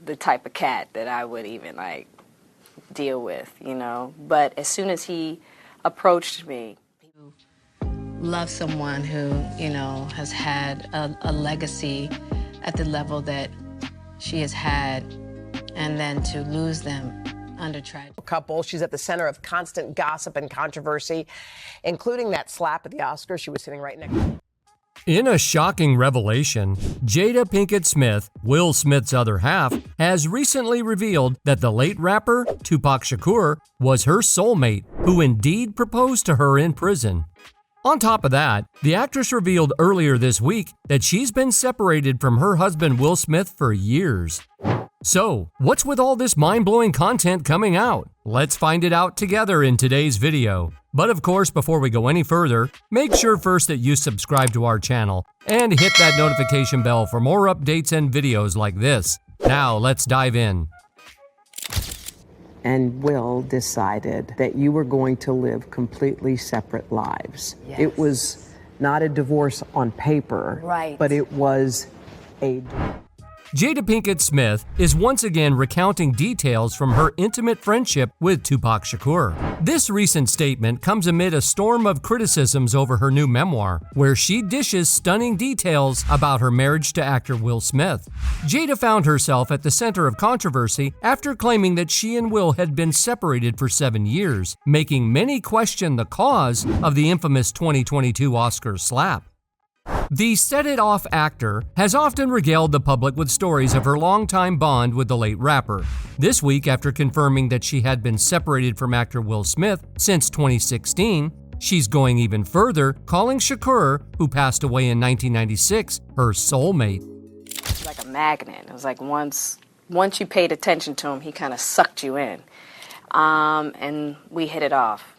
the type of cat that I would even like deal with, you know. But as soon as he approached me, love someone who, you know, has had a legacy at the level that she has had, and then to lose them under tragedy. Couple, she's at the center of constant gossip and controversy, including that slap at the Oscars. She was sitting right next. In a shocking revelation, Jada Pinkett Smith, Will Smith's other half, has recently revealed that the late rapper Tupac Shakur was her soulmate, who indeed proposed to her in prison. On top of that, the actress revealed earlier this week that she's been separated from her husband Will Smith for years. So, what's with all this mind-blowing content coming out? Let's find it out together in today's video. But of course, before we go any further, make sure first that you subscribe to our channel and hit that notification bell for more updates and videos like this. Now, let's dive in. And Will decided that you were going to live completely separate lives. Yes. It was not a divorce on paper, right, but it was a... Jada Pinkett Smith is once again recounting details from her intimate friendship with Tupac Shakur. This recent statement comes amid a storm of criticisms over her new memoir, where she dishes stunning details about her marriage to actor Will Smith. Jada found herself at the center of controversy after claiming that she and Will had been separated for 7 years, making many question the cause of the infamous 2022 Oscar slap. The set-it-off actor has often regaled the public with stories of her longtime bond with the late rapper. This week, after confirming that she had been separated from actor Will Smith since 2016, she's going even further, calling Shakur, who passed away in 1996, her soulmate. It's like a magnet. It was like once you paid attention to him, he kind of sucked you in. And we hit it off.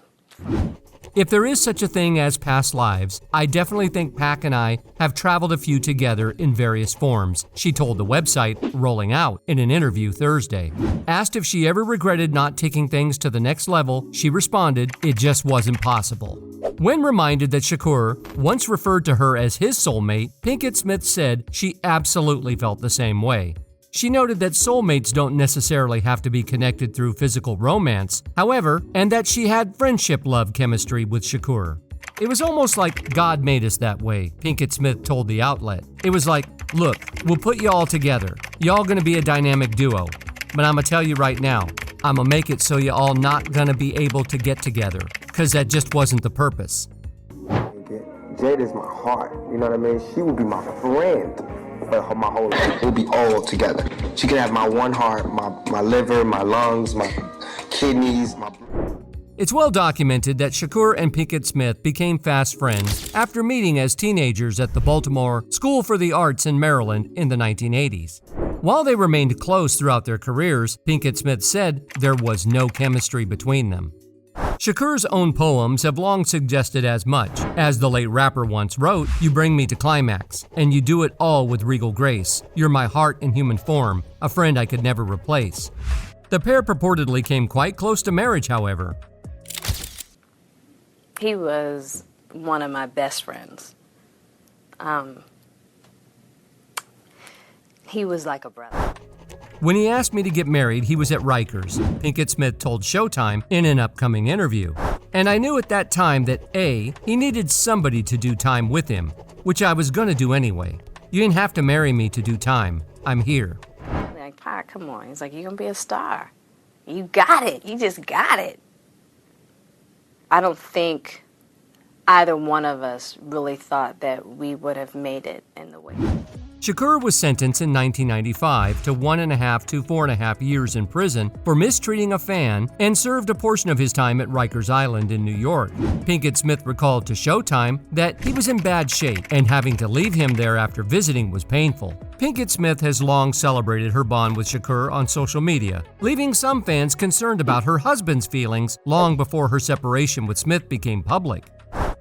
If there is such a thing as past lives, I definitely think Pac and I have traveled a few together in various forms, she told the website Rolling Out in an interview Thursday. Asked if she ever regretted not taking things to the next level, she responded, it just wasn't possible. When reminded that Shakur once referred to her as his soulmate, Pinkett Smith said she absolutely felt the same way. She noted that soulmates don't necessarily have to be connected through physical romance, however, and that she had friendship-love chemistry with Shakur. It was almost like God made us that way, Pinkett Smith told the outlet. It was like, look, we'll put you all together. Y'all gonna be a dynamic duo. But I'ma tell you right now, I'ma make it so you all not gonna be able to get together, cause that just wasn't the purpose. Jada's my heart, you know what I mean? She would be my friend. But my whole life will be all together. She can have my one heart, my liver, my lungs, my kidneys, my... It's well documented that Shakur and Pinkett Smith became fast friends after meeting as teenagers at the Baltimore School for the Arts in Maryland in the 1980s. While they remained close throughout their careers, Pinkett Smith said there was no chemistry between them. Shakur's own poems have long suggested as much. As the late rapper once wrote, you bring me to climax, and you do it all with regal grace. You're my heart in human form, a friend I could never replace. The pair purportedly came quite close to marriage, however. He was one of my best friends. He was like a brother. When he asked me to get married, he was at Rikers, Pinkett Smith told Showtime in an upcoming interview. And I knew at that time that A, he needed somebody to do time with him, which I was gonna do anyway. You didn't have to marry me to do time. I'm here. Like, Pac, come on. He's like, you're gonna be a star. You got it. You just got it. I don't think either one of us really thought that we would have made it in the way. Shakur was sentenced in 1995 to 1.5 to 4.5 years in prison for mistreating a fan and served a portion of his time at Rikers Island in New York. Pinkett Smith recalled to Showtime that he was in bad shape and having to leave him there after visiting was painful. Pinkett Smith has long celebrated her bond with Shakur on social media, leaving some fans concerned about her husband's feelings long before her separation with Smith became public.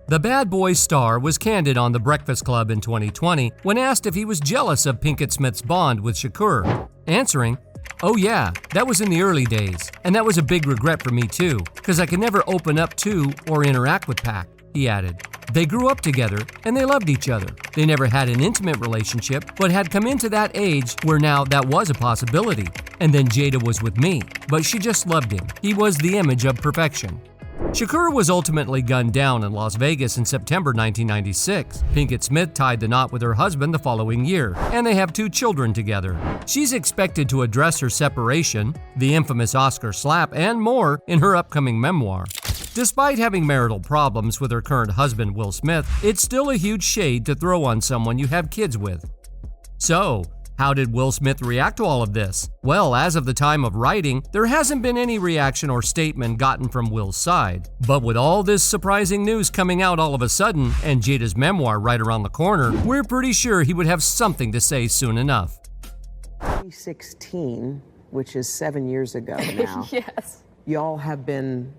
The Bad Boys star was candid on The Breakfast Club in 2020 when asked if he was jealous of Pinkett Smith's bond with Shakur, answering, "Oh yeah, that was in the early days, and that was a big regret for me too, because I could never open up to or interact with Pac," he added. They grew up together and they loved each other. They never had an intimate relationship, but had come into that age where now that was a possibility. And then Jada was with me, but she just loved him. He was the image of perfection. Shakur was ultimately gunned down in Las Vegas in September 1996. Pinkett Smith tied the knot with her husband the following year, and they have 2 children together. She's expected to address her separation, the infamous Oscar slap, and more in her upcoming memoir. Despite having marital problems with her current husband, Will Smith, it's still a huge shade to throw on someone you have kids with. So, how did Will Smith react to all of this? Well, as of the time of writing, there hasn't been any reaction or statement gotten from Will's side. But with all this surprising news coming out all of a sudden, and Jada's memoir right around the corner, we're pretty sure he would have something to say soon enough. 2016, which is 7 years ago now. Yes. Y'all have been...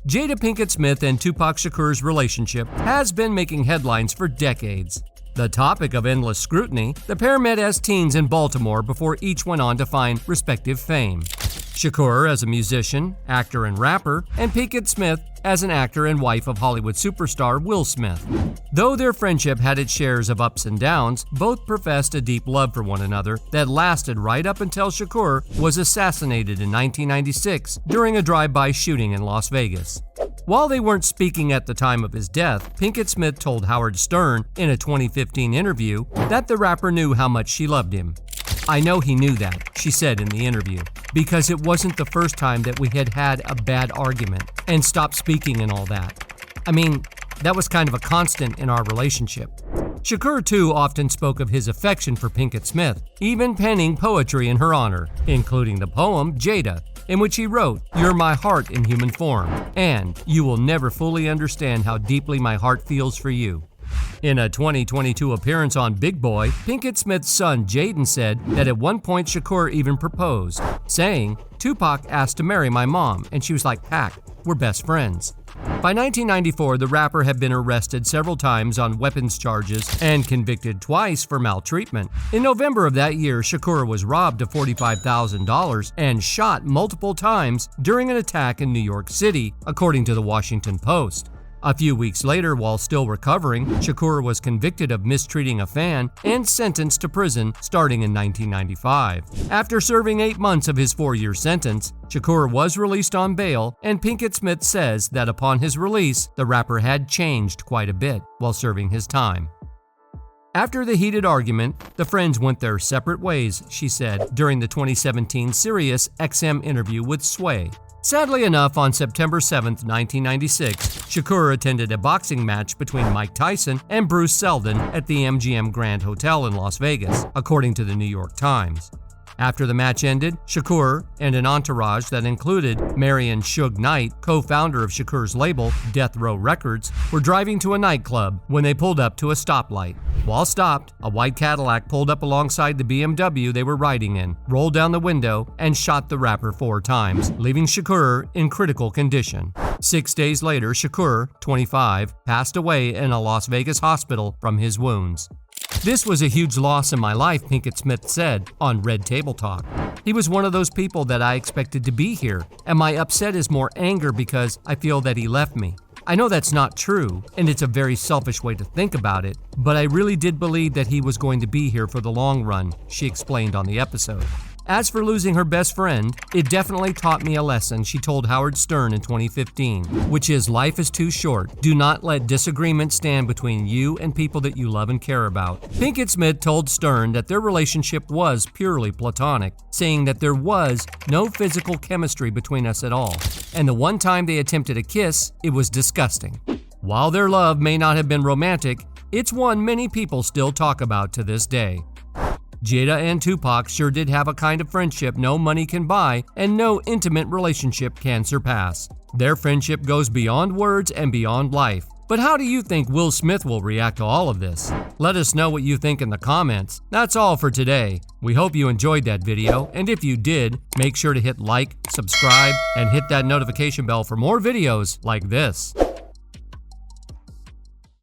Jada Pinkett Smith and Tupac Shakur's relationship has been making headlines for decades. The topic of endless scrutiny, the pair met as teens in Baltimore before each went on to find respective fame. Shakur as a musician, actor, and rapper, and Pinkett Smith as an actor and wife of Hollywood superstar Will Smith. Though their friendship had its shares of ups and downs, both professed a deep love for one another that lasted right up until Shakur was assassinated in 1996 during a drive-by shooting in Las Vegas. While they weren't speaking at the time of his death, Pinkett Smith told Howard Stern in a 2015 interview that the rapper knew how much she loved him. "I know he knew that," she said in the interview, "because it wasn't the first time that we had had a bad argument and stopped speaking and all that. I mean, that was kind of a constant in our relationship." Shakur, too, often spoke of his affection for Pinkett Smith, even penning poetry in her honor, including the poem Jada, in which he wrote, "You're my heart in human form, and you will never fully understand how deeply my heart feels for you." In a 2022 appearance on Big Boy, Pinkett Smith's son Jaden said that at one point Shakur even proposed, saying, "Tupac asked to marry my mom, and she was like, Pac, we're best friends." By 1994, the rapper had been arrested several times on weapons charges and convicted twice for maltreatment. In November of that year, Shakur was robbed of $45,000 and shot multiple times during an attack in New York City, according to the Washington Post. A few weeks later, while still recovering, Shakur was convicted of mistreating a fan and sentenced to prison starting in 1995. After serving 8 months of his 4-year sentence, Shakur was released on bail, and Pinkett Smith says that upon his release, the rapper had changed quite a bit while serving his time. After the heated argument, the friends went their separate ways, she said during the 2017 Sirius XM interview with Sway. Sadly enough, on September 7, 1996, Shakur attended a boxing match between Mike Tyson and Bruce Seldon at the MGM Grand Hotel in Las Vegas, according to the New York Times. After the match ended, Shakur and an entourage that included Marion Suge Knight, co-founder of Shakur's label, Death Row Records, were driving to a nightclub when they pulled up to a stoplight. While stopped, a white Cadillac pulled up alongside the BMW they were riding in, rolled down the window, and shot the rapper 4 times, leaving Shakur in critical condition. 6 days later, Shakur, 25, passed away in a Las Vegas hospital from his wounds. "This was a huge loss in my life," Pinkett Smith said on Red Table Talk. "He was one of those people that I expected to be here, and my upset is more anger because I feel that he left me. I know that's not true, and it's a very selfish way to think about it, but I really did believe that he was going to be here for the long run," she explained on the episode. As for losing her best friend, it definitely taught me a lesson, she told Howard Stern in 2015, which is life is too short. Do not let disagreement stand between you and people that you love and care about. Pinkett Smith told Stern that their relationship was purely platonic, saying that there was no physical chemistry between us at all, and the one time they attempted a kiss, it was disgusting. While their love may not have been romantic, it's one many people still talk about to this day. Jada and Tupac sure did have a kind of friendship no money can buy and no intimate relationship can surpass. Their friendship goes beyond words and beyond life. But how do you think Will Smith will react to all of this? Let us know what you think in the comments. That's all for today. We hope you enjoyed that video, and if you did, make sure to hit like, subscribe, and hit that notification bell for more videos like this.